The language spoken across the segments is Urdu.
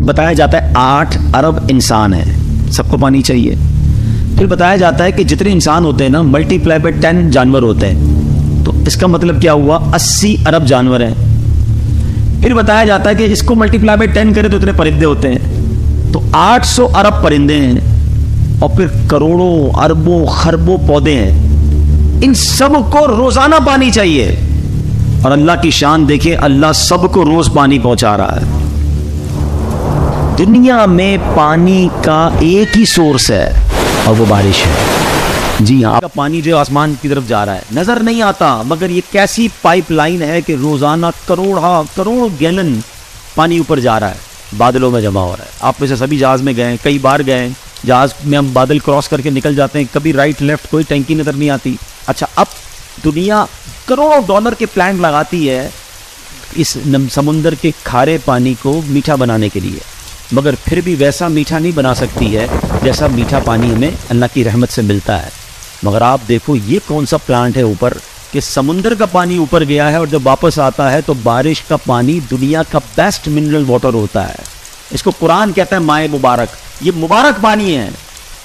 بتایا جاتا ہے 8 ارب انسان ہیں، سب کو پانی چاہیے. پھر بتایا جاتا ہے کہ جتنے انسان ہوتے ہیں نا ملٹی پلائی بائی 10 جانور ہوتے ہیں، تو اس کا مطلب کیا ہوا 80 ارب جانور ہیں. پھر بتایا جاتا ہے کہ اس کو ملٹی پلائی بائی 10 کرے تو اتنے پرندے ہوتے ہیں، تو 800 ارب پرندے ہیں، اور پھر کروڑوں اربوں خربوں پودے ہیں. ان سب کو روزانہ پانی چاہیے، اور اللہ کی شان دیکھیں، اللہ سب کو روز پانی پہنچا رہا ہے. دنیا میں پانی کا ایک ہی سورس ہے اور وہ بارش ہے. جی ہاں، پانی جو آسمان کی طرف جا رہا ہے نظر نہیں آتا، مگر یہ کیسی پائپ لائن ہے کہ روزانہ کروڑ گیلن پانی اوپر جا رہا ہے، بادلوں میں جمع ہو رہا ہے. آپ میں سے سبھی جہاز میں گئے، کئی بار گئے، جہاز میں ہم بادل کراس کر کے نکل جاتے ہیں، کبھی رائٹ لیفٹ کوئی ٹینکی نظر نہیں آتی. اچھا، اب دنیا کروڑوں ڈالر کے پلانٹ لگاتی ہے اس سمندر کے کھارے پانی کو میٹھا بنانے کے لیے، مگر پھر بھی ویسا میٹھا نہیں بنا سکتی ہے جیسا میٹھا پانی ہمیں اللہ کی رحمت سے ملتا ہے. مگر آپ دیکھو یہ کون سا پلانٹ ہے اوپر کہ سمندر کا پانی اوپر گیا ہے، اور جب واپس آتا ہے تو بارش کا پانی دنیا کا بیسٹ منرل واٹر ہوتا ہے. اس کو قرآن کہتا ہے مائع مبارک. یہ مبارک پانی ہے.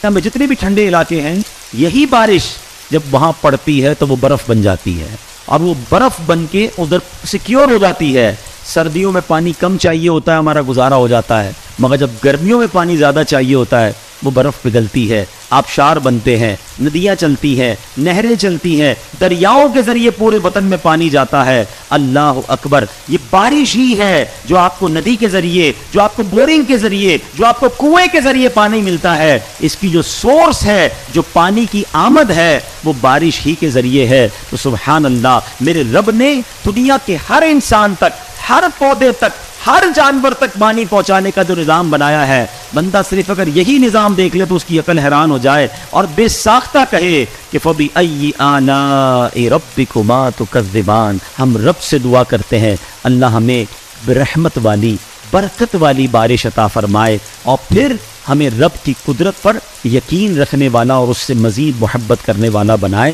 ہمیں جتنے بھی ٹھنڈے علاقے ہیں، یہی بارش جب وہاں پڑتی ہے تو وہ برف بن جاتی ہے، اور وہ برف بن کے ادھر سیکیور ہو جاتی ہے. سردیوں میں پانی کم چاہیے ہوتا ہے، ہمارا گزارا ہو جاتا ہے، مگر جب گرمیوں میں پانی زیادہ چاہیے ہوتا ہے وہ برف پگھلتی ہے، آبشار بنتے ہیں، ندیاں چلتی ہیں، نہریں چلتی ہیں، دریاؤں کے ذریعے پورے وطن میں پانی جاتا ہے. اللہ اکبر! یہ بارش ہی ہے جو آپ کو ندی کے ذریعے، جو آپ کو بورنگ کے ذریعے، جو آپ کو کنویں کے ذریعے پانی ملتا ہے. اس کی جو سورس ہے، جو پانی کی آمد ہے، وہ بارش ہی کے ذریعے ہے. تو سبحان اللہ، میرے رب نے دنیا کے ہر انسان تک، ہر پودے تک، ہر جانور تک پانی پہنچانے کا جو نظام بنایا ہے، بندہ صرف اگر یہی نظام دیکھ لے تو اس کی عقل حیران ہو جائے اور بے ساختہ کہے کہ فَبِأَيِّ آلَاءِ رَبِّكُمَا تُكَذِّبَانِ. ہم رب سے دعا کرتے ہیں اللہ ہمیں برحمت والی، برکت والی بارش عطا فرمائے، اور پھر ہمیں رب کی قدرت پر یقین رکھنے والا اور اس سے مزید محبت کرنے والا بنائے.